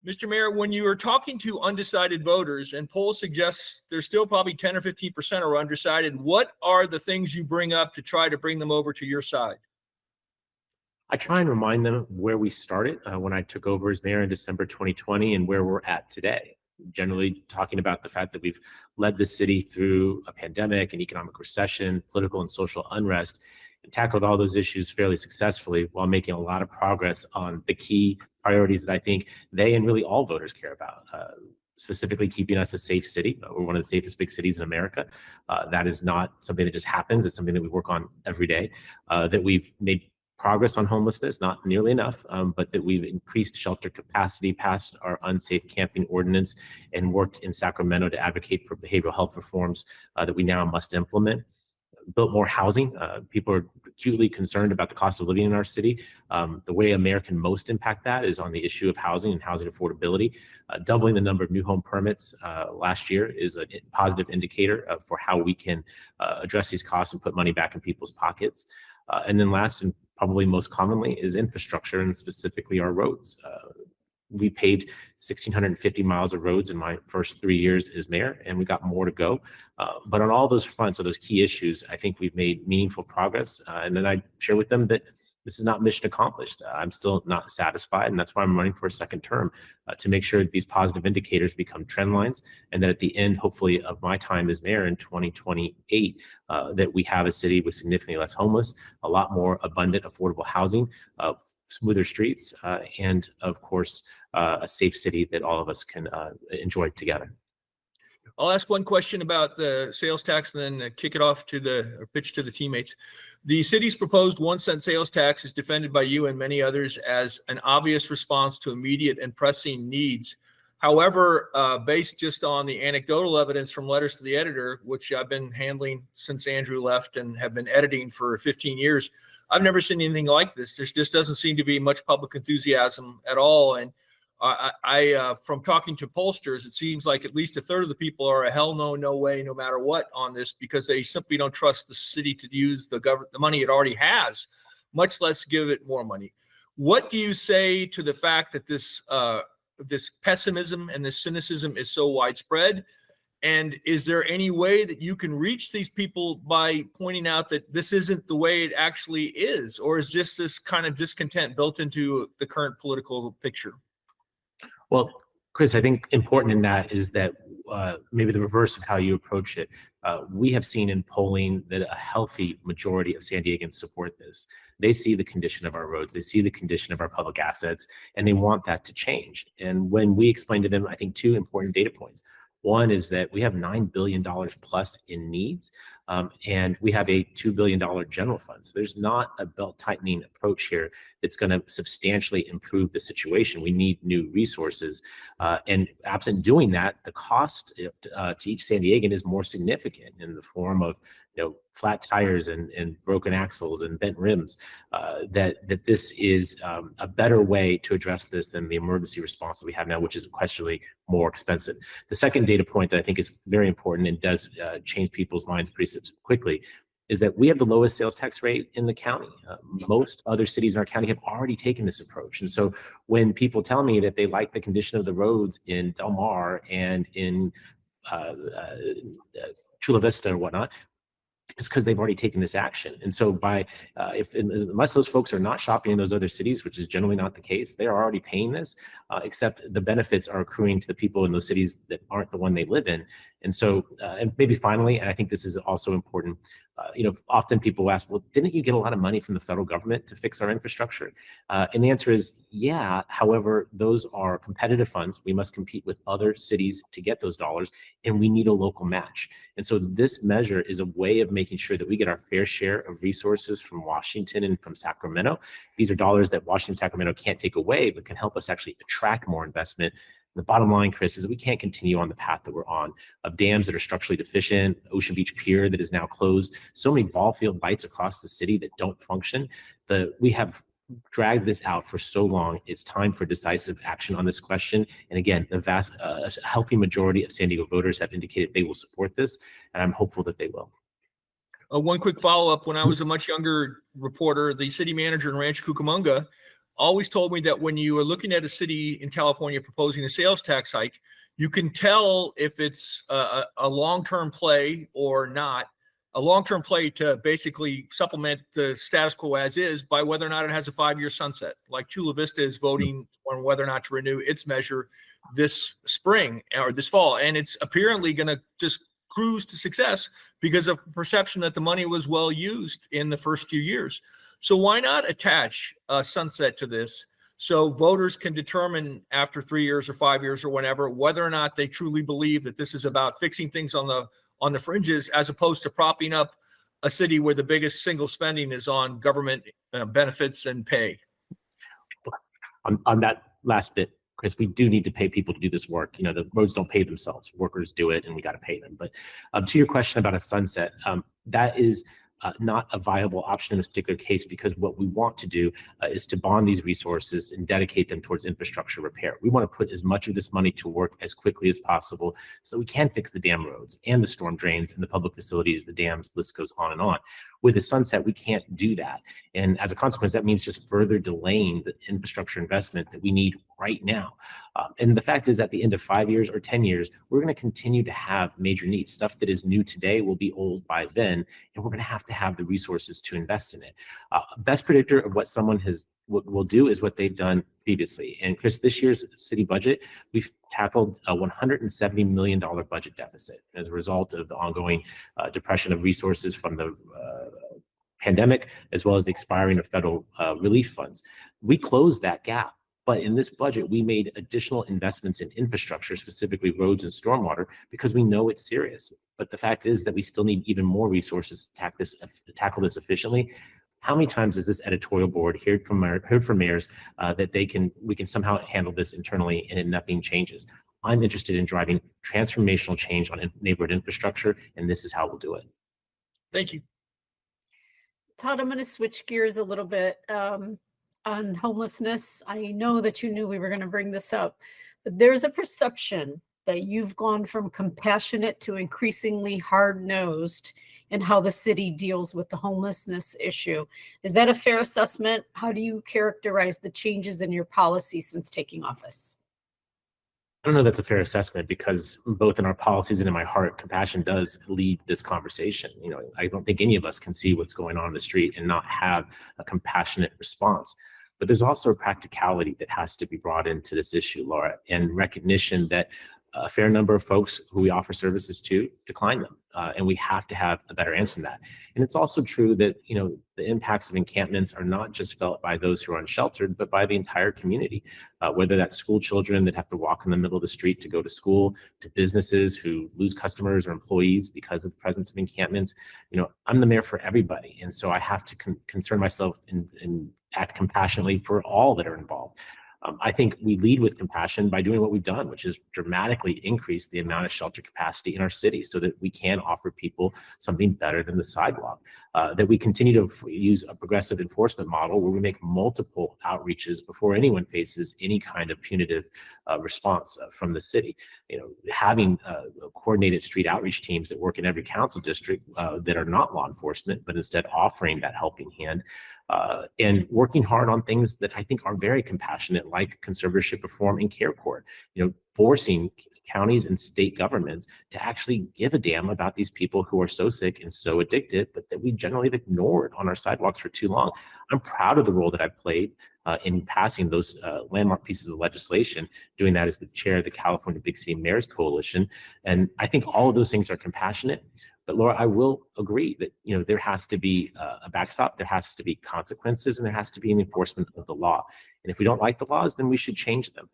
Mr. Mayor, when you are talking to undecided voters and polls suggest there's still probably 10 or 15% are undecided, what are the things you bring up to try to bring them over to your side? I try and remind them where we started when I took over as mayor in December 2020 and where we're at today. Generally talking about the fact that we've led the city through a pandemic, an economic recession, political and social unrest, and tackled all those issues fairly successfully while making a lot of progress on the key priorities that I think they and really all voters care about. Specifically keeping us a safe city. We're one of the safest big cities in America. That is not something that just happens. It's something that we work on every day. That we've made progress on homelessness, not nearly enough, but that we've increased shelter capacity, passed our unsafe camping ordinance, and worked in Sacramento to advocate for behavioral health reforms that we now must implement. Built more housing. People are acutely concerned about the cost of living in our city. The way America can most impact that is on the issue of housing and housing affordability. Doubling the number of new home permits last year is a positive indicator for how we can address these costs and put money back in people's pockets. And then last and probably most commonly is infrastructure, and specifically our roads. We paved 1,650 miles of roads in my first 3 years as mayor, and we got more to go. But on all those fronts, of those key issues, I think we've made meaningful progress. And then I share with them that this is not mission accomplished. I'm still not satisfied, and that's why I'm running for a second term, to make sure that these positive indicators become trend lines, and that at the end, hopefully, of my time as mayor in 2028, that we have a city with significantly less homeless, a lot more abundant, affordable housing, smoother streets, and of course, a safe city that all of us can enjoy together. I'll ask one question about the sales tax and then kick it off to or pitch to the teammates. The city's proposed 1 cent sales tax is defended by you and many others as an obvious response to immediate and pressing needs. However, based just on the anecdotal evidence from letters to the editor, which I've been handling since Andrew left and have been editing for 15 years, I've never seen anything like this. There just doesn't seem to be much public enthusiasm at all. And I from talking to pollsters, it seems like at least a third of the people are a hell no, no way, no matter what on this, because they simply don't trust the city to use the money it already has, much less give it more money. What do you say to the fact that this pessimism and this cynicism is so widespread? And is there any way that you can reach these people by pointing out that this isn't the way it actually is, or is just this kind of discontent built into the current political picture? Well, Chris, I think important in that is that maybe the reverse of how you approach it. We have seen in polling that a healthy majority of San Diegans support this. They see the condition of our roads, they see the condition of our public assets, and they want that to change. And when we explain to them, I think 2 important data points. One is that we have $9 billion plus in needs, and we have a $2 billion general fund. So there's not a belt tightening approach here that's going to substantially improve the situation. We need new resources. And absent doing that, the cost to each San Diegan is more significant in the form of flat tires and broken axles and bent rims, that this is a better way to address this than the emergency response that we have now, which is questionably more expensive. The second data point that I think is very important and does change people's minds pretty quickly is that we have the lowest sales tax rate in the county. Most other cities in our county have already taken this approach. And so when people tell me that they like the condition of the roads in Del Mar and in Chula Vista or whatnot, it's because they've already taken this action. And so unless those folks are not shopping in those other cities, which is generally not the case, they are already paying this, except the benefits are accruing to the people in those cities that aren't the one they live in. And so, and maybe finally, and I think this is also important, often people ask, well, didn't you get a lot of money from the federal government to fix our infrastructure? And the answer is, yeah. However, those are competitive funds. We must compete with other cities to get those dollars, and we need a local match. And so this measure is a way of making sure that we get our fair share of resources from Washington and from Sacramento. These are dollars that Washington and Sacramento can't take away, but can help us actually attract more investment. The bottom line, Chris, is that we can't continue on the path that we're on of dams that are structurally deficient, Ocean Beach Pier that is now closed, so many ball field lights across the city that don't function. We have dragged this out for so long. It's time for decisive action on this question. And again, a healthy majority of San Diego voters have indicated they will support this, and I'm hopeful that they will. One quick follow-up. When I was a much younger reporter, the city manager in Rancho Cucamonga always told me that when you are looking at a city in California proposing a sales tax hike, you can tell if it's a long-term play or not. A long-term play to basically supplement the status quo as is by whether or not it has a 5-year sunset. Like Chula Vista is voting on whether or not to renew its measure this spring or this fall. And it's apparently going to just cruise to success because of perception that the money was well used in the first few years. So why not attach a sunset to this so voters can determine after 3 years or 5 years or whenever whether or not they truly believe that this is about fixing things on the fringes, as opposed to propping up a city where the biggest single spending is on government benefits and pay. On that last bit, Chris, we do need to pay people to do this work. The roads don't pay themselves. Workers do it, and we got to pay them. But to your question about a sunset, that is not a viable option in this particular case, because what we want to do is to bond these resources and dedicate them towards infrastructure repair. We want to put as much of this money to work as quickly as possible so we can fix the dam roads and the storm drains and the public facilities, the dams, list goes on and on. With a sunset, we can't do that. And as a consequence, that means just further delaying the infrastructure investment that we need right now. And the fact is, at the end of 5 years or 10 years, we're going to continue to have major needs. Stuff that is new today will be old by then, and we're going to have the resources to invest in it. Best predictor of what someone will do is what they've done previously. And Chris, this year's city budget, we've tackled a $170 million budget deficit as a result of the ongoing depression of resources from the pandemic, as well as the expiring of federal relief funds. We closed that gap. But in this budget, we made additional investments in infrastructure, specifically roads and stormwater, because we know it's serious. But the fact is that we still need even more resources to tackle this efficiently. How many times has this editorial board heard from mayors that we can somehow handle this internally and then nothing changes? I'm interested in driving transformational change on neighborhood infrastructure, and this is how we'll do it. Thank you. Todd, I'm going to switch gears a little bit on homelessness. I know that you knew we were going to bring this up, but there's a perception that you've gone from compassionate to increasingly hard-nosed in how the city deals with the homelessness issue. Is that a fair assessment? How do you characterize the changes in your policy since taking office? I don't know that's a fair assessment, because both in our policies and in my heart, compassion does lead this conversation. I don't think any of us can see what's going on in the street and not have a compassionate response. But there's also a practicality that has to be brought into this issue, Laura, and recognition that a fair number of folks who we offer services to decline them. And we have to have a better answer than that. And it's also true that, the impacts of encampments are not just felt by those who are unsheltered, but by the entire community, whether that's school children that have to walk in the middle of the street to go to school, to businesses who lose customers or employees because of the presence of encampments. I'm the mayor for everybody. And so I have to concern myself and act compassionately for all that are involved. I think we lead with compassion by doing what we've done, which is dramatically increase the amount of shelter capacity in our city so that we can offer people something better than the sidewalk. That we continue to use a progressive enforcement model where we make multiple outreaches before anyone faces any kind of punitive response from the city. Having coordinated street outreach teams that work in every council district that are not law enforcement, but instead offering that helping hand. And working hard on things that I think are very compassionate, like conservatorship reform and care court, forcing counties and state governments to actually give a damn about these people who are so sick and so addicted, but that we generally have ignored on our sidewalks for too long. I'm proud of the role that I've played in passing those landmark pieces of legislation, doing that as the chair of the California Big City Mayors Coalition. And I think all of those things are compassionate. But Laura, I will agree that there has to be a backstop, there has to be consequences, and there has to be an enforcement of the law. And if we don't like the laws, then we should change them.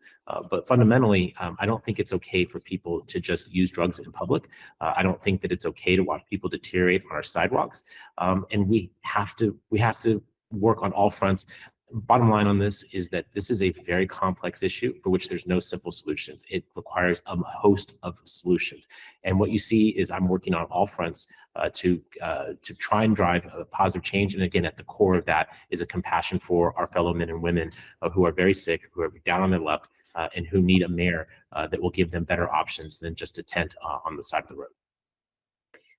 But fundamentally, I don't think it's okay for people to just use drugs in public. I don't think that it's okay to watch people deteriorate on our sidewalks. And we have to work on all fronts. Bottom line on this is that this is a very complex issue for which there's no simple solutions. It requires a host of solutions. And what you see is I'm working on all fronts to try and drive a positive change. And again, at the core of that is a compassion for our fellow men and women who are very sick, who are down on their luck, and who need a mayor that will give them better options than just a tent on the side of the road.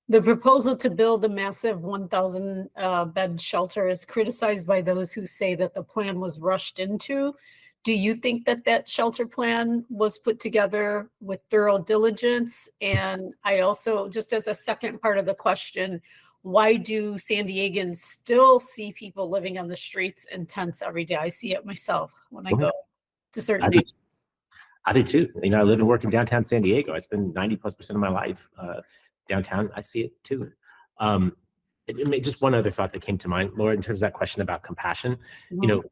The proposal to build a massive 1,000 bed shelter is criticized by those who say that the plan was rushed into. Do you think that that shelter plan was put together with thorough diligence? And I also, just as a second part of the question, why do San Diegans still see people living on the streets in tents every day? I see it myself when I go to certain I do, neighborhoods. I do too. You know, I live and work in downtown San Diego. I spend 90+% of my life downtown. I see it too. Just one other thought that came to mind, Laura, in terms of that question about compassion. You know,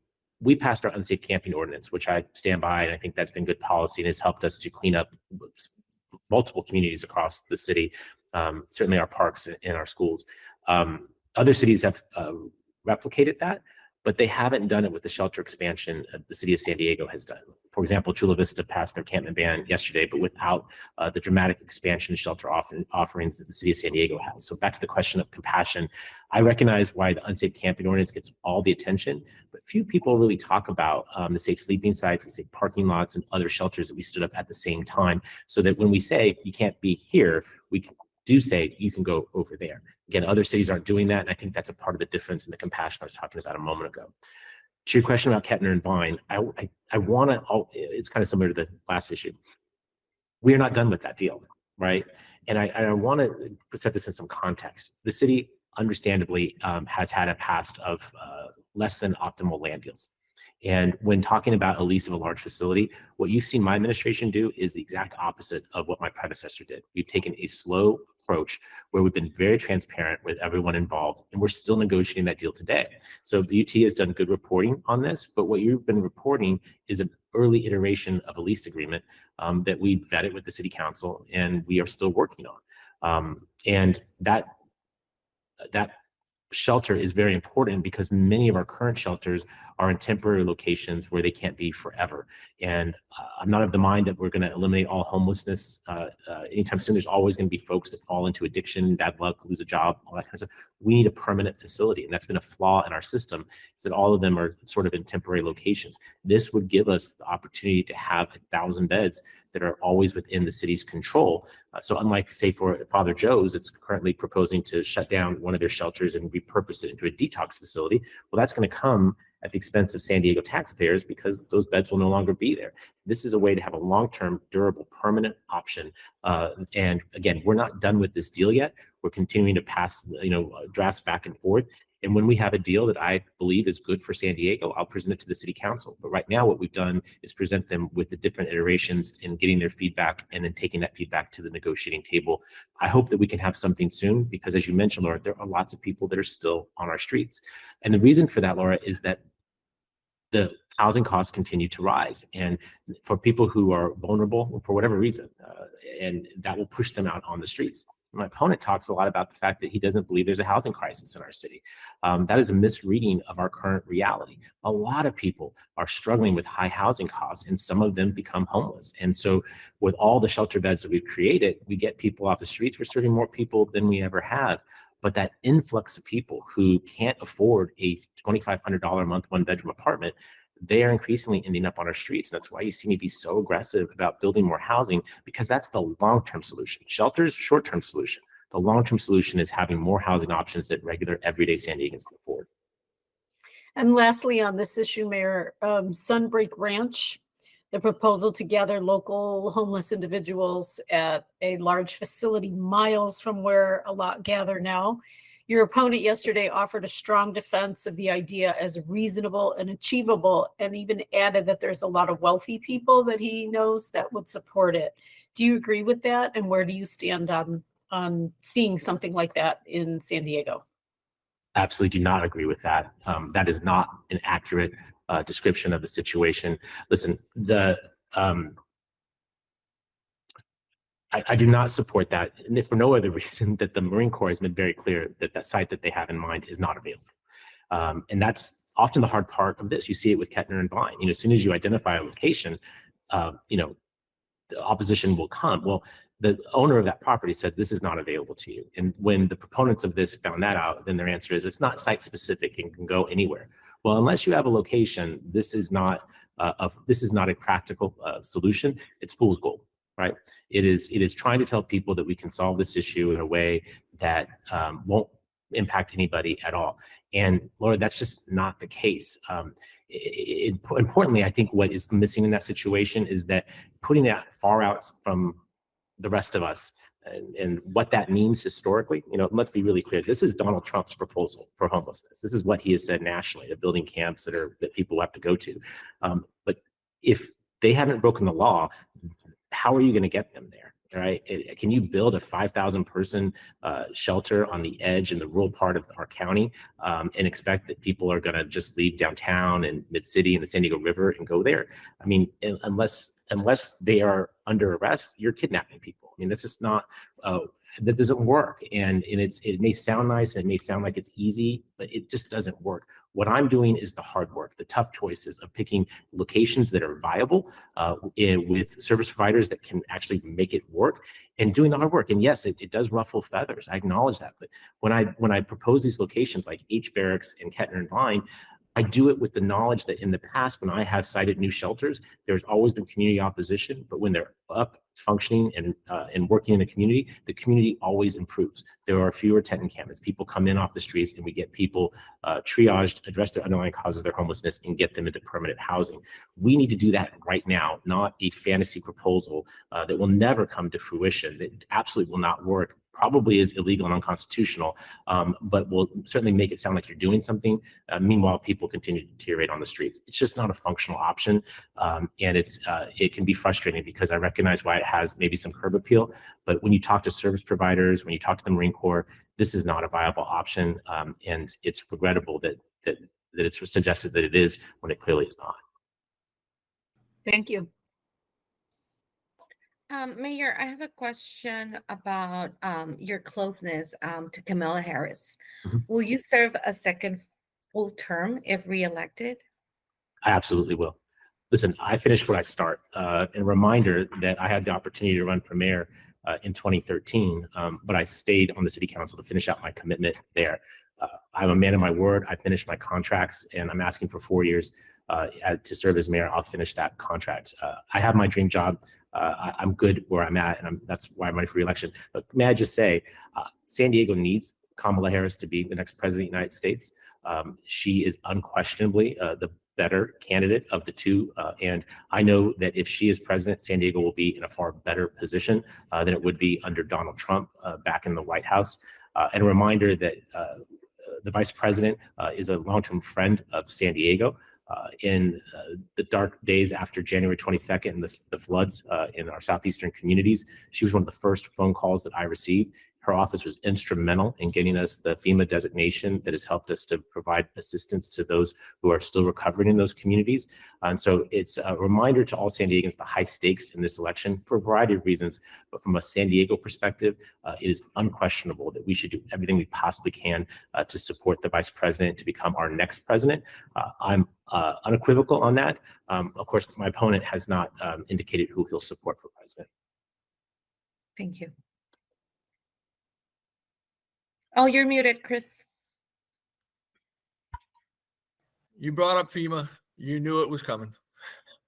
we passed our unsafe camping ordinance, which I stand by, and I think that's been good policy and has helped us to clean up multiple communities across the city, certainly our parks and our schools. Other cities have replicated that, but they haven't done it with the shelter expansion the city of San Diego has done. For example, Chula Vista passed their campment ban yesterday, but without the dramatic expansion of shelter offerings that the city of San Diego has. So back to the question of compassion, I recognize why the unsafe camping ordinance gets all the attention, but few people really talk about the safe sleeping sites, the safe parking lots, and other shelters that we stood up at the same time, so that when we say you can't be here, we do say you can go over there. Again, other cities aren't doing that, and I think that's a part of the difference in the compassion I was talking about a moment ago. To your question about Kettner and Vine, I want to, it's kind of similar to the last issue. We are not done with that deal, right? And I want to set this in some context. The city, understandably, has had a past of less than optimal land deals. And when talking about a lease of a large facility, what you've seen my administration do is the exact opposite of what my predecessor did. We've taken a slow approach where we've been very transparent with everyone involved, and we're still negotiating that deal today. So the UT has done good reporting on this, but what you've been reporting is an early iteration of a lease agreement that we vetted with the city council, and we are still working on. And that shelter is very important because many of our current shelters are in temporary locations where they can't be forever. And I'm not of the mind that we're going to eliminate all homelessness anytime soon. There's always going to be folks that fall into addiction, bad luck, lose a job, all that kind of stuff. We need a permanent facility, and that's been a flaw in our system, is that all of them are sort of in temporary locations. This would give us the opportunity to have 1,000 beds that are always within the city's control. So unlike, say, for Father Joe's, it's currently proposing to shut down one of their shelters and repurpose it into a detox facility. Well, that's going to come at the expense of San Diego taxpayers because those beds will no longer be there. This is a way to have a long-term, durable, permanent option. And again, we're not done with this deal yet. We're continuing to pass, drafts back and forth. And when we have a deal that I believe is good for San Diego, I'll present it to the city council. But right now, what we've done is present them with the different iterations and getting their feedback and then taking that feedback to the negotiating table. I hope that we can have something soon because, as you mentioned, Laura, there are lots of people that are still on our streets. And the reason for that, Laura, is that the housing costs continue to rise. And for people who are vulnerable for whatever reason, and that will push them out on the streets. My opponent talks a lot about the fact that he doesn't believe there's a housing crisis in our city. That is a misreading of our current reality. A lot of people are struggling with high housing costs, and some of them become homeless. And so with all the shelter beds that we've created, we get people off the streets. We're serving more people than we ever have. But that influx of people who can't afford a $2,500 a month one-bedroom apartment, they are increasingly ending up on our streets. And that's why you see me be so aggressive about building more housing, because that's the long-term solution. Shelter is a short-term solution. The long-term solution is having more housing options that regular, everyday San Diegans can afford. And lastly, on this issue, Mayor, Sunbreak Ranch, the proposal to gather local homeless individuals at a large facility miles from where a lot gather now. Your opponent yesterday offered a strong defense of the idea as reasonable and achievable, and even added that there's a lot of wealthy people that he knows that would support it. Do you agree with that? And where do you stand on seeing something like that in San Diego? Absolutely do not agree with that. That is not an accurate description of the situation. Listen, I do not support that, and if for no other reason that the Marine Corps has been very clear that that site that they have in mind is not available. And that's often the hard part of this. You see it with Kettner and Vine. As soon as you identify a location, the opposition will come. Well, the owner of that property said this is not available to you. And when the proponents of this found that out, then their answer is it's not site specific and can go anywhere. Well, unless you have a location, this is not a practical solution. It's fool's gold. Right? It is trying to tell people that we can solve this issue in a way that won't impact anybody at all. And Laura, that's just not the case. Importantly, I think what is missing in that situation is that putting that far out from the rest of us and what that means historically, let's be really clear. This is Donald Trump's proposal for homelessness. This is what he has said nationally, the building camps that people have to go to. But if they haven't broken the law, how are you going to get them there? Right? Can you build a 5,000 person shelter on the edge in the rural part of our county and expect that people are going to just leave downtown and mid-city and the San Diego River and go there? I mean, unless they are under arrest, you're kidnapping people. I mean, that's just not, that doesn't work. And it may sound nice and it may sound like it's easy, but it just doesn't work. What I'm doing is the hard work, the tough choices of picking locations that are viable with service providers that can actually make it work, and doing the hard work. And yes, it does ruffle feathers. I acknowledge that. But when I propose these locations like H Barracks and Kettner and Vine, I do it with the knowledge that in the past, when I have cited new shelters, there's always been community opposition, but when they're up, functioning, and working in the community always improves. There are fewer tent encampments. People come in off the streets, and we get people triaged, address their underlying causes of their homelessness, and get them into permanent housing. We need to do that right now, not a fantasy proposal that will never come to fruition. That absolutely will not work. Probably is illegal and unconstitutional, but will certainly make it sound like you're doing something. Meanwhile, people continue to deteriorate on the streets. It's just not a functional option, and it can be frustrating because I recognize why it has maybe some curb appeal. But when you talk to service providers, when you talk to the Marine Corps, this is not a viable option, and it's regrettable that it's suggested that it is when it clearly is not. Thank you. Mayor, I have a question about your closeness to Kamala Harris. Mhm. Will you serve a second full term if reelected? I absolutely will. Listen, I finish what I start. And a reminder that I had the opportunity to run for mayor in 2013, but I stayed on the city council to finish out my commitment there. I'm a man of my word. I finished my contracts, and I'm asking for 4 years to serve as mayor. I'll finish that contract. I have my dream job. I'm good where I'm at, and that's why I'm running for re-election. But may I just say, San Diego needs Kamala Harris to be the next president of the United States. She is unquestionably the better candidate of the two. And I know that if she is president, San Diego will be in a far better position than it would be under Donald Trump back in the White House. And a reminder that the vice president is a long-term friend of San Diego. In the dark days after January 22nd and the floods in our southeastern communities, she was one of the first phone calls that I received. Her office was instrumental in getting us the FEMA designation that has helped us to provide assistance to those who are still recovering in those communities. And so it's a reminder to all San Diegans the high stakes in this election for a variety of reasons. But from a San Diego perspective, it is unquestionable that we should do everything we possibly can to support the vice president to become our next president. I'm unequivocal on that. Of course, my opponent has not indicated who he'll support for president. Thank you. Oh, you're muted, Chris. You brought up FEMA. You knew it was coming.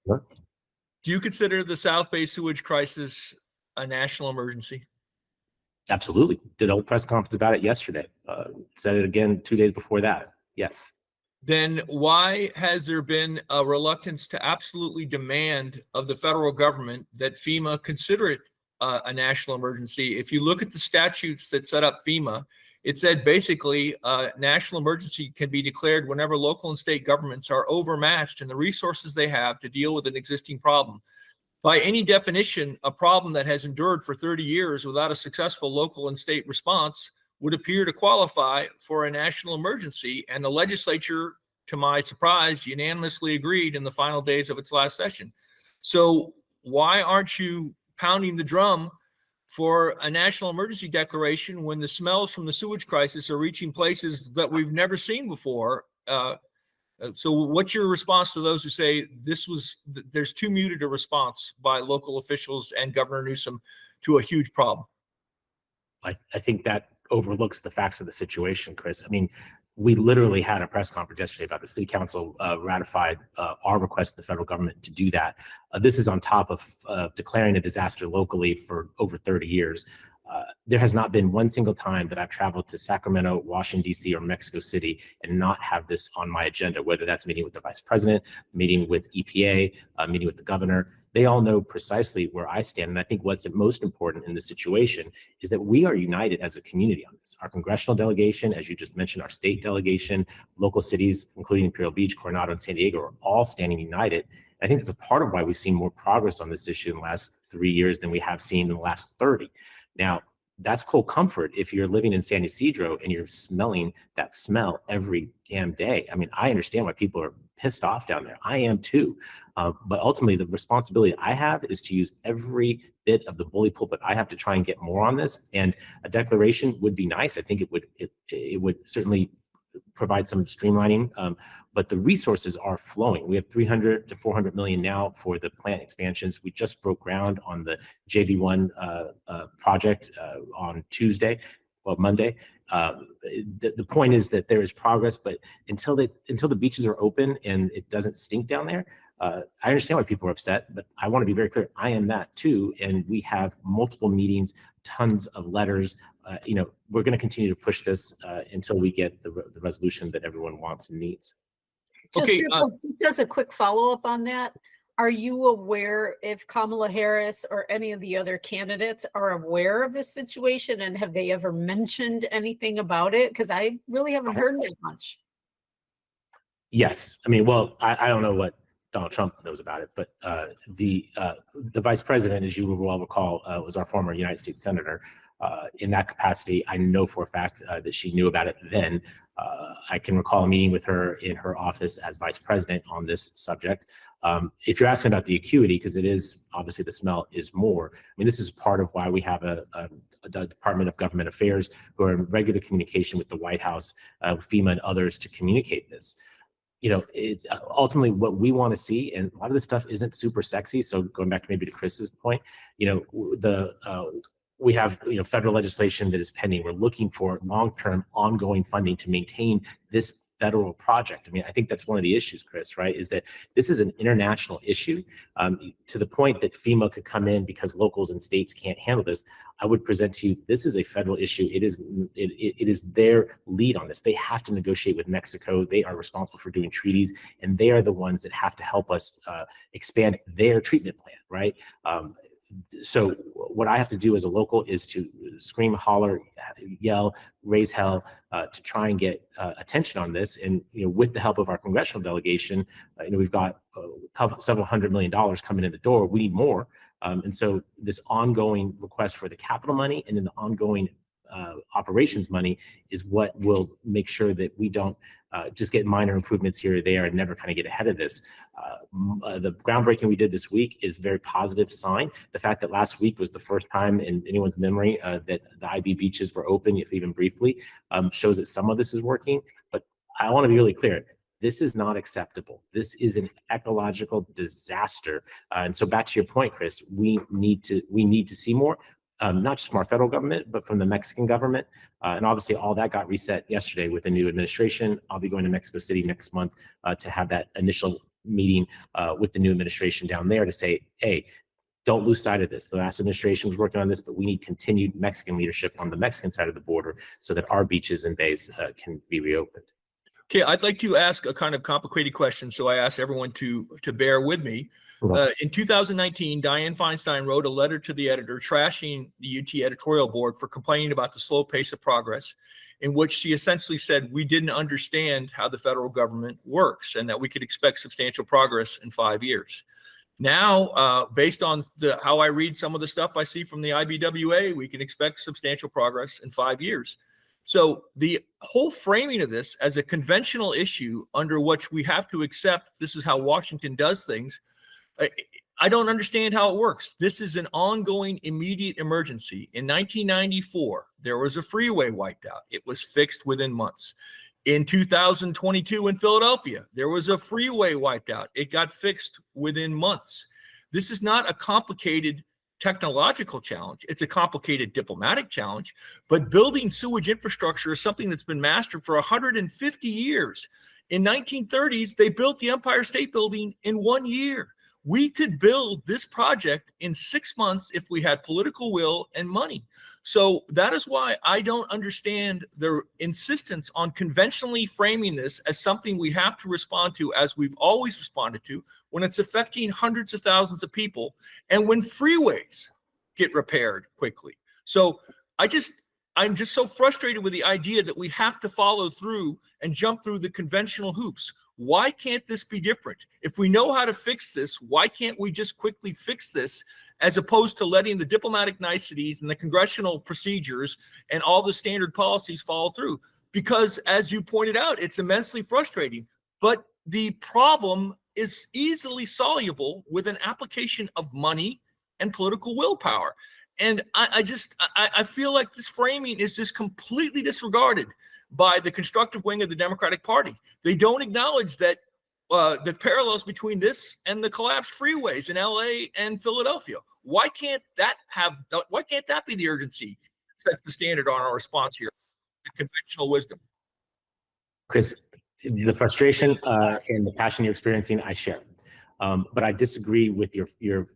Sure. Do you consider the South Bay sewage crisis a national emergency? Absolutely. Did a press conference about it yesterday. Said it again 2 days before that. Yes. Then why has there been a reluctance to absolutely demand of the federal government that FEMA consider it a national emergency? If you look at the statutes that set up FEMA, it said basically national emergency can be declared whenever local and state governments are overmatched in the resources they have to deal with an existing problem. By any definition, a problem that has endured for 30 years without a successful local and state response would appear to qualify for a national emergency. And the legislature, to my surprise, unanimously agreed in the final days of its last session. So why aren't you pounding the drum for a national emergency declaration when the smells from the sewage crisis are reaching places that we've never seen before? So what's your response to those who say there's too muted a response by local officials and Governor Newsom to a huge problem? I think that overlooks the facts of the situation, Chris. I mean, we literally had a press conference yesterday about the city council ratified our request to the federal government to do that. This is on top of declaring a disaster locally for over 30 years. There has not been one single time that I've traveled to Sacramento, Washington, D.C., or Mexico City and not have this on my agenda, whether that's meeting with the vice president, meeting with EPA, meeting with the governor. They all know precisely where I stand. And I think what's most important in this situation is that we are united as a community on this. Our congressional delegation, as you just mentioned, our state delegation, local cities, including Imperial Beach, Coronado, and San Diego, are all standing united. And I think that's a part of why we've seen more progress on this issue in the last 3 years than we have seen in the last 30. Now, that's cold comfort if you're living in San Ysidro and you're smelling that smell every damn day. I mean, I understand why people are pissed off down there. I am too. But ultimately, the responsibility I have is to use every bit of the bully pulpit I have to try and get more on this. And a declaration would be nice. I think it would certainly provide some streamlining, but the resources are flowing. We have 300 to 400 million now for the plant expansions. We just broke ground on the JV1 project on Monday. The point is that there is progress, but until the beaches are open and it doesn't stink down there, I understand why people are upset, but I want to be very clear. I am that too, and we have multiple meetings, tons of letters. We're going to continue to push this until we get the resolution that everyone wants and needs. Just as a quick follow-up on that, are you aware if Kamala Harris or any of the other candidates are aware of this situation, and have they ever mentioned anything about it? Because I really haven't heard that much. Yes. I mean, well, I don't know what Donald Trump knows about it, but the vice president, as you will well recall, was our former United States Senator. In that capacity, I know for a fact that she knew about it then. I can recall a meeting with her in her office as vice president on this subject. If you're asking about the acuity, because it is obviously the smell is more. I mean, this is part of why we have a Department of Government Affairs who are in regular communication with the White House, FEMA, and others to communicate this. It's ultimately what we want to see, and a lot of this stuff isn't super sexy. So going back to maybe to Chris's point, we have federal legislation that is pending. We're looking for long-term ongoing funding to maintain this federal project. I mean, I think that's one of the issues, Chris, right? Is that this is an international issue to the point that FEMA could come in because locals and states can't handle this. I would present to you, this is a federal issue. It is their lead on this. They have to negotiate with Mexico. They are responsible for doing treaties, and they are the ones that have to help us expand their treatment plan, right? So what I have to do as a local is to scream, holler, yell, raise hell to try and get attention on this. And with the help of our congressional delegation, we've got several $100 million coming in the door. We need more. And so this ongoing request for the capital money and then the ongoing operations money is what will make sure that we don't just get minor improvements here or there and never kind of get ahead of this. The groundbreaking we did this week is a very positive sign. The fact that last week was the first time in anyone's memory that the IB beaches were open, if even briefly, shows that some of this is working. But I want to be really clear. This is not acceptable. This is an ecological disaster. And so back to your point, Chris, we need to see more. Not just from our federal government, but from the Mexican government. And obviously all that got reset yesterday with the new administration. I'll be going to Mexico City next month to have that initial meeting with the new administration down there to say, hey, don't lose sight of this. The last administration was working on this, but we need continued Mexican leadership on the Mexican side of the border so that our beaches and bays can be reopened. Okay, I'd like to ask a kind of complicated question, so I ask everyone to bear with me. In 2019, Dianne Feinstein wrote a letter to the editor trashing the UT editorial board for complaining about the slow pace of progress, in which she essentially said we didn't understand how the federal government works and that we could expect substantial progress in 5 years. Now, based on how I read some of the stuff I see from the IBWA, we can expect substantial progress in 5 years. So the whole framing of this as a conventional issue under which we have to accept this is how Washington does things, I don't understand how it works. This is an ongoing immediate emergency. In 1994, there was a freeway wiped out. It was fixed within months. In 2022 in Philadelphia, there was a freeway wiped out. It got fixed within months. This is not a complicated technological challenge. It's a complicated diplomatic challenge, but building sewage infrastructure is something that's been mastered for 150 years. In 1930s, they built the Empire State Building in 1 year. We could build this project in 6 months if we had political will and money. So that is why I don't understand their insistence on conventionally framing this as something we have to respond to, as we've always responded to, when it's affecting hundreds of thousands of people and when freeways get repaired quickly. So I'm just so frustrated with the idea that we have to follow through and jump through the conventional hoops. Why can't this be different? If we know how to fix this, why can't we just quickly fix this, as opposed to letting the diplomatic niceties and the congressional procedures and all the standard policies follow through? Because as you pointed out, it's immensely frustrating, but the problem is easily soluble with an application of money and political willpower. And I feel like this framing is just completely disregarded by the constructive wing of the Democratic Party. They don't acknowledge that the parallels between this and the collapsed freeways in LA and Philadelphia. Why can't that be the urgency that sets the standard on our response here? The conventional wisdom. Chris, the frustration and the passion you're experiencing, I share. But I disagree with your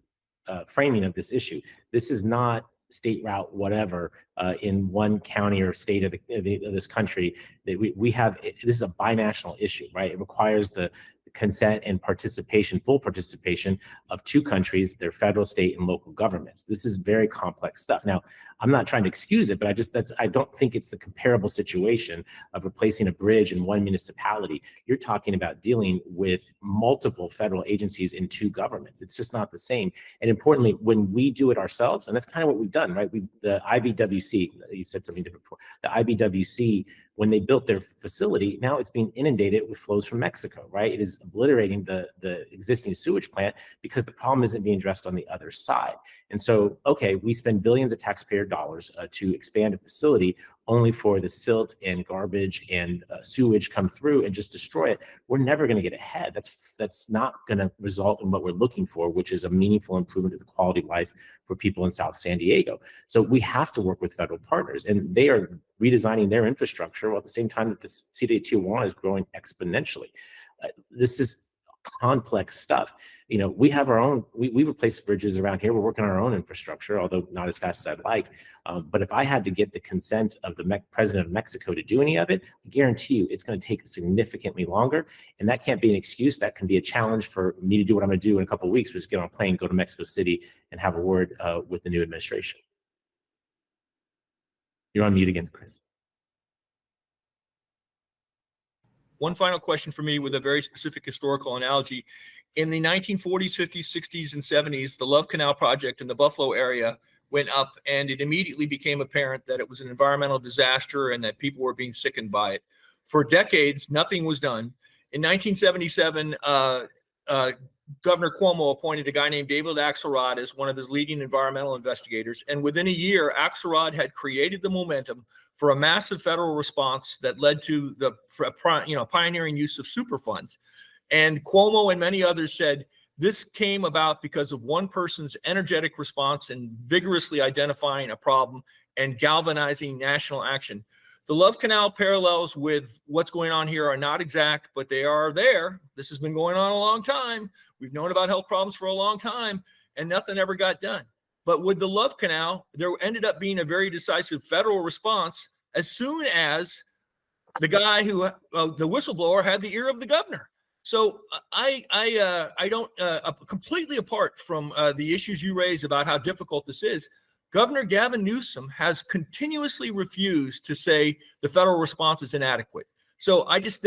framing of this issue. This is not state route whatever in one county or state of this country. That we have. This is a binational issue, right? It requires the consent and participation, full participation of two countries, their federal, state, and local governments. This is very complex stuff. Now, I'm not trying to excuse it, but I don't think it's the comparable situation of replacing a bridge in one municipality. You're talking about dealing with multiple federal agencies in two governments. It's just not the same. And importantly, when we do it ourselves, and that's kind of what we've done, right? The IBWC, you said something different before, the IBWC, when they built their facility, now it's being inundated with flows from Mexico, right? It is obliterating the existing sewage plant because the problem isn't being addressed on the other side. And so, okay, we spend billions of taxpayer dollars to expand a facility only for the silt and garbage and sewage come through and just destroy it. We're never going to get ahead. That's not going to result in what we're looking for, which is a meaningful improvement to the quality of life for people in South San Diego. So we have to work with federal partners, and they are redesigning their infrastructure while at the same time that the city of Tijuana is growing exponentially. This is complex stuff. You know, we have our own, we replace bridges around here. We're working on our own infrastructure, although not as fast as I'd like. But if I had to get the consent of the president of Mexico to do any of it, I guarantee you it's going to take significantly longer. And that can't be an excuse. That can be a challenge for me to do what I'm going to do in a couple of weeks, which is get on a plane, go to Mexico City, and have a word with the new administration. You're on mute again, Chris. One final question for me with a very specific historical analogy. In the 1940s, 50s, 60s, and 70s, the Love Canal project in the Buffalo area went up, and it immediately became apparent that it was an environmental disaster and that people were being sickened by it. For decades, nothing was done. In 1977, Governor Cuomo appointed a guy named David Axelrod as one of his leading environmental investigators. And within a year, Axelrod had created the momentum for a massive federal response that led to the pioneering use of Superfunds. And Cuomo and many others said this came about because of one person's energetic response and vigorously identifying a problem and galvanizing national action. The Love Canal parallels with what's going on here are not exact, but they are there. This has been going on a long time. We've known about health problems for a long time, and nothing ever got done. But with the Love Canal, there ended up being a very decisive federal response as soon as the guy who, the whistleblower, had the ear of the governor. So I don't, completely apart from the issues you raise about how difficult this is, Governor Gavin Newsom has continuously refused to say the federal response is inadequate. So I just,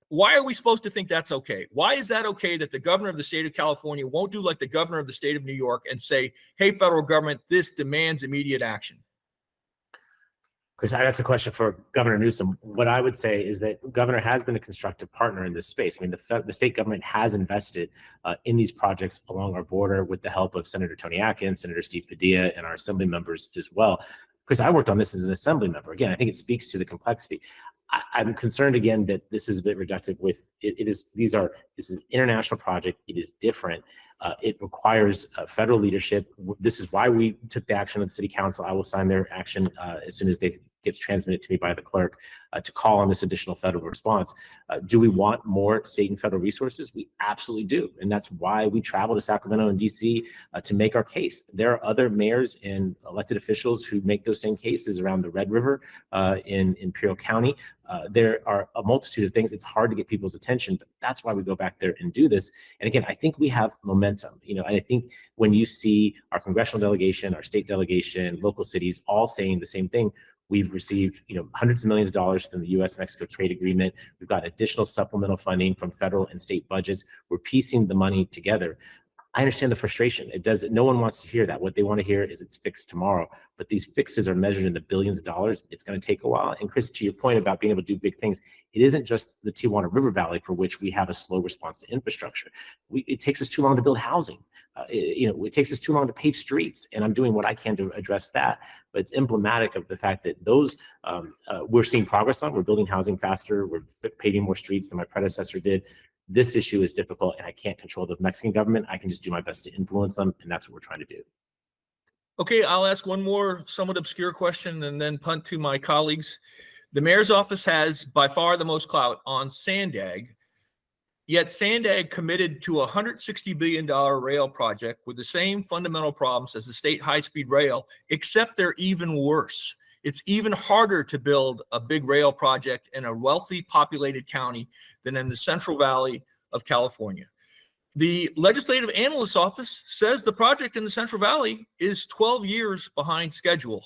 why are we supposed to think that's okay? Why is that okay that the governor of the state of California won't do like the governor of the state of New York and say, hey, federal government, this demands immediate action? Chris, that's a question for Governor Newsom. What I would say is that governor has been a constructive partner in this space. I mean, the state government has invested in these projects along our border with the help of Senator Tony Atkins, Senator Steve Padilla, and our assembly members as well. Chris, I worked on this as an assembly member. Again, I think it speaks to the complexity. I'm concerned again that this is a bit reductive with it. This is an international project. It is different. It requires federal leadership. This is why we took the action of the city council. I will sign their action as soon as they gets transmitted to me by the clerk to call on this additional federal response. Do we want more state and federal resources? We absolutely do. And that's why we travel to Sacramento and DC to make our case. There are other mayors and elected officials who make those same cases around the Red River in Imperial County. There are a multitude of things. It's hard to get people's attention, but that's why we go back there and do this. And again, I think we have momentum. I think when you see our congressional delegation, our state delegation, local cities all saying the same thing, we've received, hundreds of millions of dollars from the U.S.-Mexico trade agreement. We've got additional supplemental funding from federal and state budgets. We're piecing the money together. I understand the frustration. No one wants to hear that. What they want to hear is it's fixed tomorrow. But these fixes are measured in the billions of dollars. It's going to take a while. And Chris, to your point about being able to do big things, it isn't just the Tijuana River Valley for which we have a slow response to infrastructure. It takes us too long to build housing. It takes us too long to pave streets. And I'm doing what I can to address that. But it's emblematic of the fact that those we're seeing progress on. We're building housing faster. We're paving more streets than my predecessor did. This issue is difficult, and I can't control the Mexican government. I can just do my best to influence them, and that's what we're trying to do. Okay, I'll ask one more somewhat obscure question and then punt to my colleagues. The mayor's office has by far the most clout on Sandag, yet Sandag committed to a $160 billion rail project with the same fundamental problems as the state high-speed rail, except they're even worse. It's even harder to build a big rail project in a wealthy, populated county than in the Central Valley of California. The Legislative Analyst's Office says the project in the Central Valley is 12 years behind schedule.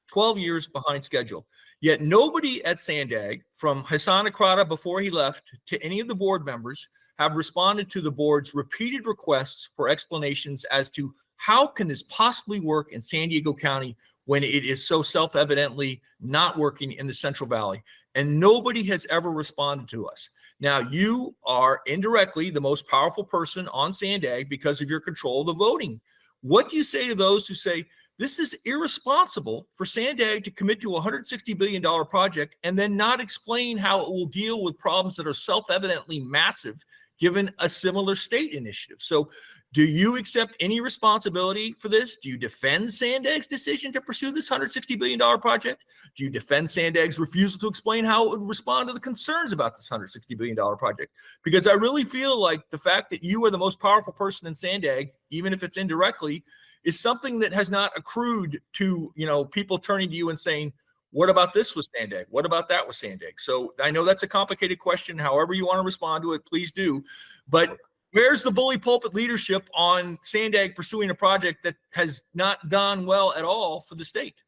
12 years behind schedule. Yet nobody at Sandag, from Hassan Ekrada before he left to any of the board members, have responded to the board's repeated requests for explanations as to how can this possibly work in San Diego County when it is so self-evidently not working in the Central Valley. And nobody has ever responded to us. Now, you are indirectly the most powerful person on Sandag because of your control of the voting. What do you say to those who say, this is irresponsible for Sandag to commit to a $160 billion project and then not explain how it will deal with problems that are self-evidently massive given a similar state initiative? So do you accept any responsibility for this? Do you defend Sandag's decision to pursue this $160 billion project? Do you defend Sandag's refusal to explain how it would respond to the concerns about this $160 billion project? Because I really feel like the fact that you are the most powerful person in Sandag, even if it's indirectly, is something that has not accrued to, people turning to you and saying, what about this with Sandag? What about that with Sandag? So I know that's a complicated question. However you want to respond to it, please do. But where's the bully pulpit leadership on Sandag pursuing a project that has not gone well at all for the state?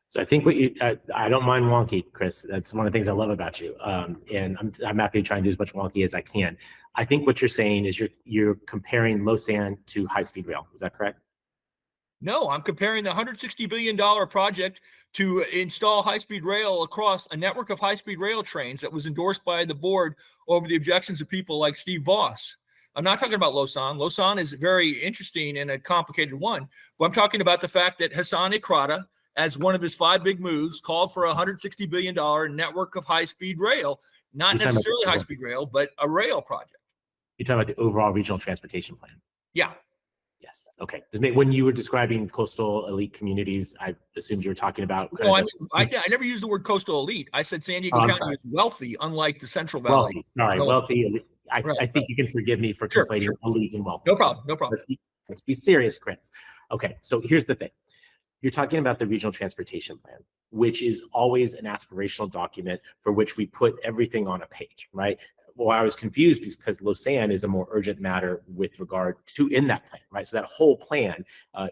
So I think I don't mind wonky, Chris. That's one of the things I love about you. And I'm happy to try and do as much wonky as I can. I think what you're saying is you're comparing low sand to high-speed rail. Is that correct? No, I'm comparing the $160 billion project to install high-speed rail across a network of high-speed rail trains that was endorsed by the board over the objections of people like Steve Voss. I'm not talking about Lausanne. Lausanne is very interesting and a complicated one, but I'm talking about the fact that Hassan Ekrada, as one of his 5 big moves, called for a $160 billion network of high-speed rail, not necessarily high-speed rail, but a rail project. You're talking about the overall regional transportation plan? Yeah. Yes. Okay. When you were describing coastal elite communities, I assumed you were talking about. No, I never used the word coastal elite. I said San Diego County is wealthy, unlike the Central Valley. Wealthy. I think you can forgive me for conflating elite and wealthy. No problem. No problem. Let's be serious, Chris. Okay. So here's the thing. You're talking about the regional transportation plan, which is always an aspirational document for which we put everything on a page, right? Well, I was confused because Lausanne is a more urgent matter with regard to in that plan, right? So that whole plan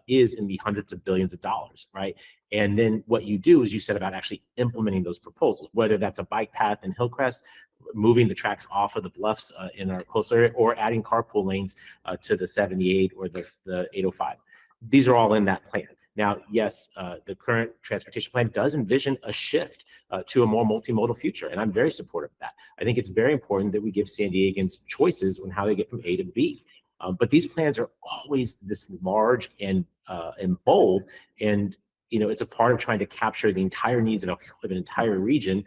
is in the hundreds of billions of dollars, right? And then what you do is you set about actually implementing those proposals, whether that's a bike path in Hillcrest, moving the tracks off of the bluffs in our coastal area, or adding carpool lanes to the 78 or the 805. These are all in that plan. Now, yes, the current transportation plan does envision a shift to a more multimodal future, and I'm very supportive of that. I think it's very important that we give San Diegans choices on how they get from A to B. But these plans are always this large and bold, and it's a part of trying to capture the entire needs of an entire region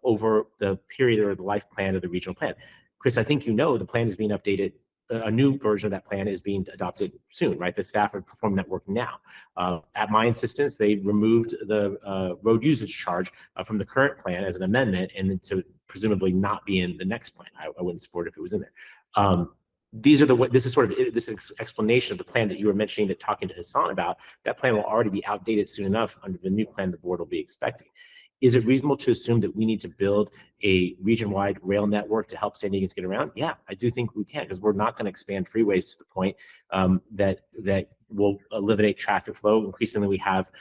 over the period or the life plan of the regional plan. Chris, I think the plan is being updated a new version of that plan is being adopted soon, right? The staff are performing that work now. At my insistence, they removed the road usage charge from the current plan as an amendment, and to presumably not be in the next plan. I wouldn't support it if it was in there. These are this is sort of this explanation of the plan that you were mentioning, that talking to Hassan about. That plan will already be outdated soon enough under the new plan the board will be expecting. Is it reasonable to assume that we need to build a region-wide rail network to help San Diegans get around? Yeah, I do think we can, because we're not going to expand freeways to the point that will eliminate traffic flow. Increasingly, we have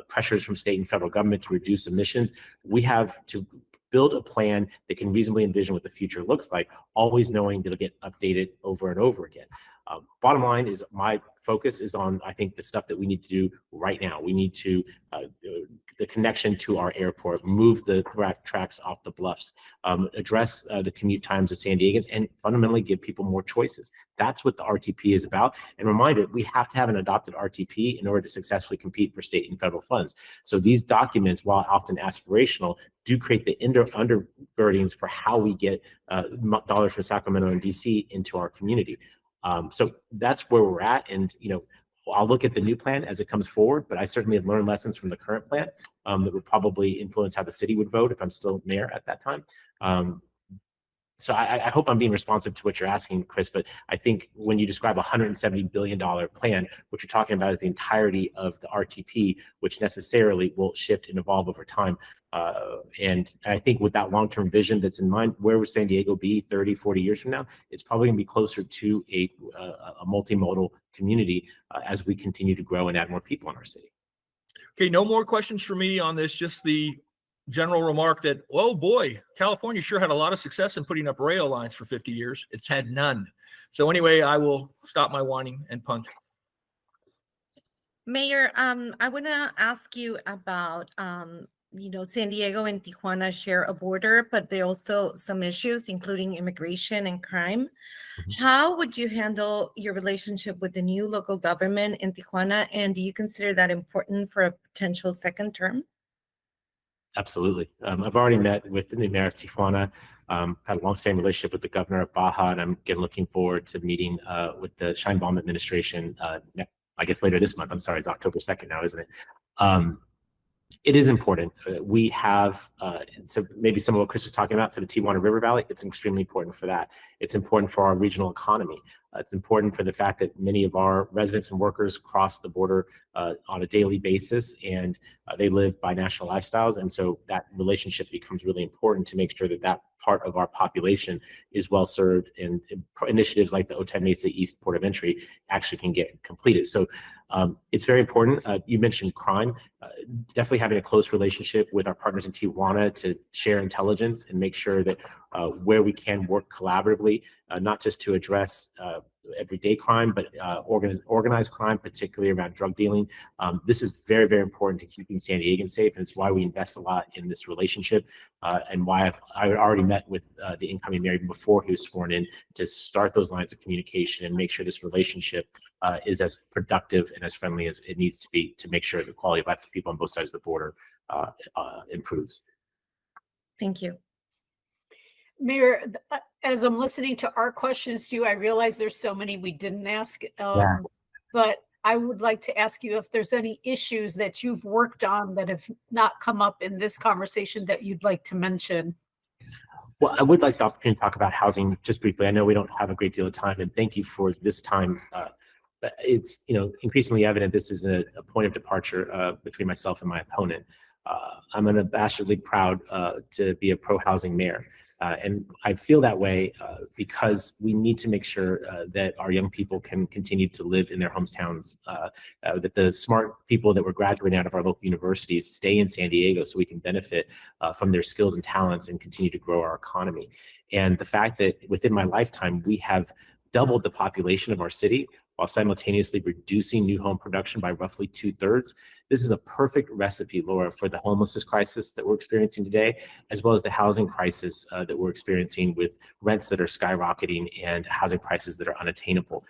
pressures from state and federal government to reduce emissions. We have to build a plan that can reasonably envision what the future looks like, always knowing that it'll get updated over and over again. Bottom line is, my focus is on, I think, the stuff that we need to do right now. We need to, the connection to our airport, move the tracks off the bluffs, address the commute times of San Diegans, and fundamentally give people more choices. That's what the RTP is about. And reminder, we have to have an adopted RTP in order to successfully compete for state and federal funds. So these documents, while often aspirational, do create the undergirdings for how we get dollars from Sacramento and DC into our community. So that's where we're at. And, I'll look at the new plan as it comes forward, but I certainly have learned lessons from the current plan that would probably influence how the city would vote if I'm still mayor at that time. So I hope I'm being responsive to what you're asking, Chris, but I think when you describe a $170 billion plan, what you're talking about is the entirety of the RTP, which necessarily will shift and evolve over time. And I think with that long-term vision that's in mind, where will San Diego be 30, 40 years from now? It's probably going to be closer to a multimodal community as we continue to grow and add more people in our city. Okay, no more questions for me on this, just the general remark that, oh boy, California sure had a lot of success in putting up rail lines for 50 years. It's had none. So anyway, I will stop my whining and punt. Mayor, I want to ask you about, San Diego and Tijuana share a border, but there are also some issues, including immigration and crime. How would you handle your relationship with the new local government in Tijuana? And do you consider that important for a potential second term? Absolutely. I've already met with the new mayor of Tijuana, had a long-standing relationship with the governor of Baja, and I'm again looking forward to meeting with the Sheinbaum administration, I guess later this month. I'm sorry, it's October 2nd now, isn't it? It is important. We have, so maybe some of what Chris was talking about for the Tijuana River Valley, it's extremely important for that. It's important for our regional economy. It's important for the fact that many of our residents and workers cross the border on a daily basis, and they live by national lifestyles. And so that relationship becomes really important to make sure that that part of our population is well served, and initiatives like the Otay Mesa East Port of Entry actually can get completed. So it's very important. You mentioned crime. Definitely having a close relationship with our partners in Tijuana to share intelligence and make sure that where we can work collaboratively, not just to address everyday crime, but organized crime, particularly around drug dealing. This is very, very important to keeping San Diegans safe, and it's why we invest a lot in this relationship, and why I already met with the incoming mayor before he was sworn in to start those lines of communication and make sure this relationship is as productive and as friendly as it needs to be, to make sure the quality of life for people on both sides of the border improves. Thank you. Mayor, as I'm listening to our questions to you, I realize there's so many we didn't ask, but I would like to ask you if there's any issues that you've worked on that have not come up in this conversation that you'd like to mention. Well, I would like the opportunity to talk about housing just briefly. I know we don't have a great deal of time, and thank you for this time. But it's increasingly evident this is a point of departure between myself and my opponent. I'm unabashedly proud to be a pro-housing mayor. And I feel that way because we need to make sure that our young people can continue to live in their hometowns, that the smart people that were graduating out of our local universities stay in San Diego so we can benefit from their skills and talents and continue to grow our economy. And the fact that within my lifetime, we have doubled the population of our city while simultaneously reducing new home production by roughly 2/3 This is a perfect recipe, Laura, for the homelessness crisis that we're experiencing today, as well as the housing crisis that we're experiencing with rents that are skyrocketing and housing prices that are unattainable.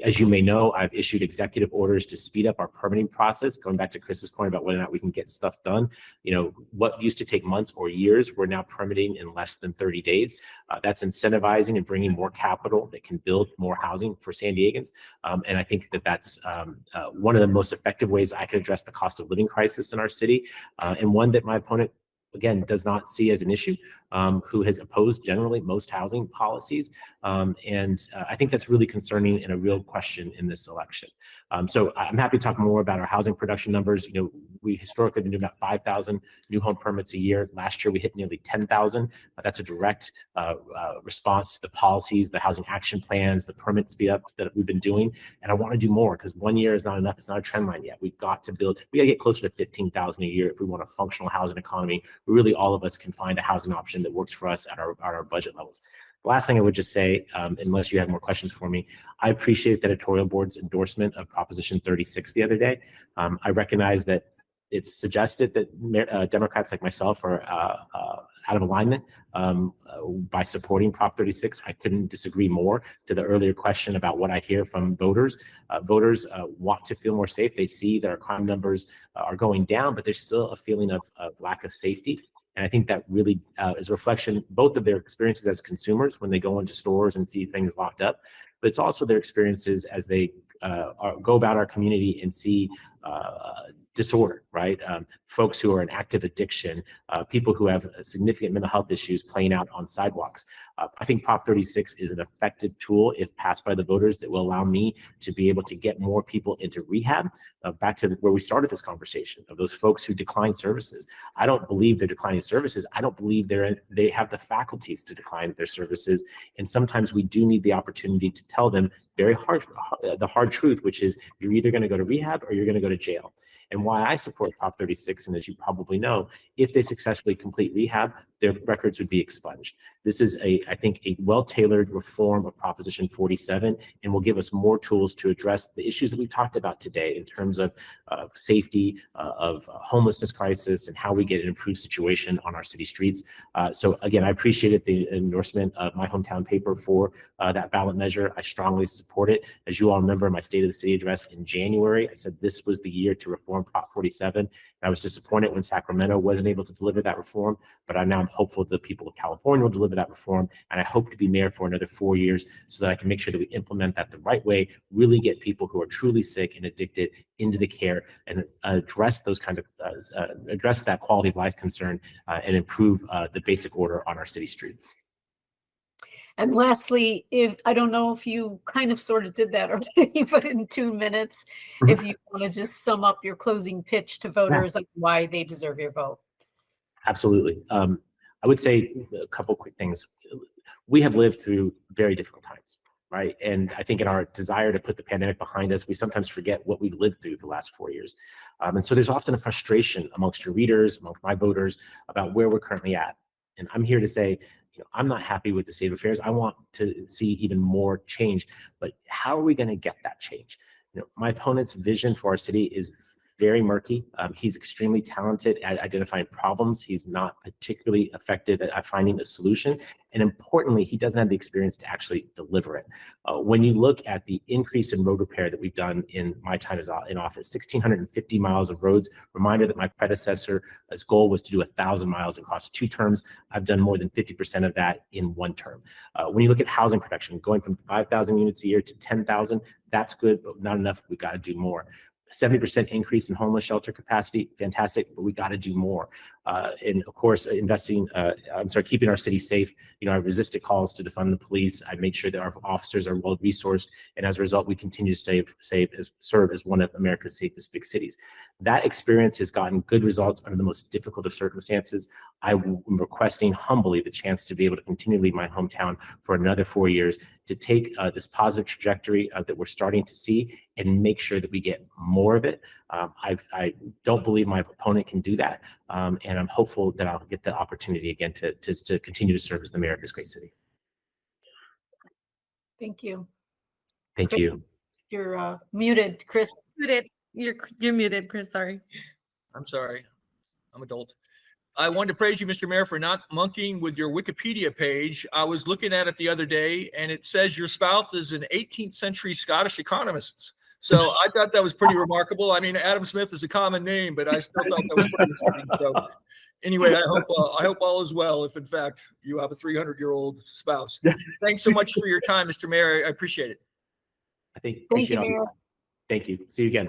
As you may know, I've issued executive orders to speed up our permitting process. Going back to Chris's point about whether or not we can get stuff done, what used to take months or years, we're now permitting in less than 30 days. That's incentivizing and bringing more capital that can build more housing for San Diegans. And I think that that's one of the most effective ways I can address the cost of living crisis in our city, and one that my opponent, again, does not see as an issue, who has opposed generally most housing policies. And I think that's really concerning and a real question in this election. So I'm happy to talk more about our housing production numbers. We historically have been doing about 5,000 new home permits a year. Last year, we hit nearly 10,000. That's a direct response to the policies, the housing action plans, the permit speed up that we've been doing. And I want to do more because 1 year is not enough. It's not a trend line yet. We've got to build, we got to get closer to 15,000 a year if we want a functional housing economy. Really, all of us can find a housing option that works for us at our budget levels. The last thing I would just say, unless you have more questions for me, I appreciate the editorial board's endorsement of Proposition 36 the other day. I recognize that it's suggested that Democrats like myself are out of alignment by supporting Prop 36. I couldn't disagree more to the earlier question about what I hear from voters. Voters want to feel more safe. They see that our crime numbers are going down, but there's still a feeling of lack of safety. And I think that really is a reflection both of their experiences as consumers when they go into stores and see things locked up, but it's also their experiences as they go about our community and see disorder, right? Folks who are in active addiction, people who have significant mental health issues playing out on sidewalks. I think Prop 36 is an effective tool, if passed by the voters, that will allow me to be able to get more people into rehab. Back to where we started this conversation, of those folks who decline services. I don't believe they're declining services. I don't believe they have the faculties to decline their services. And sometimes we do need the opportunity to tell them the hard truth, which is you're either going to go to rehab or you're going to go to jail. And why I support Prop 36, and as you probably know, if they successfully complete rehab, their records would be expunged. This is I think, a well-tailored reform of Proposition 47, and will give us more tools to address the issues that we've talked about today in terms of safety, of homelessness crisis, and how we get an improved situation on our city streets. So again, I appreciated the endorsement of my hometown paper for that ballot measure. I strongly support it. As you all remember, my State of the City address in January, I said this was the year to reform Prop 47. And I was disappointed when Sacramento wasn't able to deliver that reform, but I'm now hopeful that the people of California will deliver that reform. And I hope to be mayor for another 4 years so that I can make sure that we implement that the right way, really get people who are truly sick and addicted into the care, and address those kind of, address that quality of life concern, and improve the basic order on our city streets. And lastly, if I don't know if you kind of sort of did that already, but in 2 minutes, if you want to just sum up your closing pitch to voters on why they deserve your vote. Absolutely. I would say a couple quick things. We have lived through very difficult times, right? And I think in our desire to put the pandemic behind us, we sometimes forget what we've lived through the last 4 years. And so there's often a frustration amongst your readers, amongst my voters, about where we're currently at. And I'm here to say, I'm not happy with the state of affairs. I want to see even more change, but how are we going to get that change? My opponent's vision for our city is very murky. He's extremely talented at identifying problems. He's not particularly effective at finding a solution. And importantly, he doesn't have the experience to actually deliver it. When you look at the increase in road repair that we've done in my time in office, 1,650 miles of roads, reminder that my predecessor's goal was to do 1,000 miles across 2 terms. I've done more than 50% of that in 1 term. When you look at housing production, going from 5,000 units a year to 10,000, that's good, but not enough. We got to do more. 70% increase in homeless shelter capacity, fantastic, but we got to do more. And of course, keeping our city safe. I resisted calls to defund the police. I made sure that our officers are well resourced, and as a result, we continue to serve as one of America's safest big cities. That experience has gotten good results under the most difficult of circumstances. I'm requesting humbly the chance to be able to continue to lead my hometown for another 4 years, to take this positive trajectory that we're starting to see and make sure that we get more of it. I don't believe my opponent can do that. And I'm hopeful that I'll get the opportunity again to continue to serve as the mayor of this great city. Thank you. Thank Chris, you. You're muted, Chris. Muted. You're muted, Chris. Sorry. I'm sorry. I'm adult. I wanted to praise you, Mr. Mayor, for not monkeying with your Wikipedia page. I was looking at it the other day, and it says your spouse is an 18th century Scottish economist. So I thought that was pretty remarkable. I mean, Adam Smith is a common name, but I still thought that was pretty interesting. So anyway, I hope all is well if, in fact, you have a 300-year-old spouse. Thanks so much for your time, Mr. Mayor. I appreciate it. I think. Thank you, Mayor. Thank you. See you again.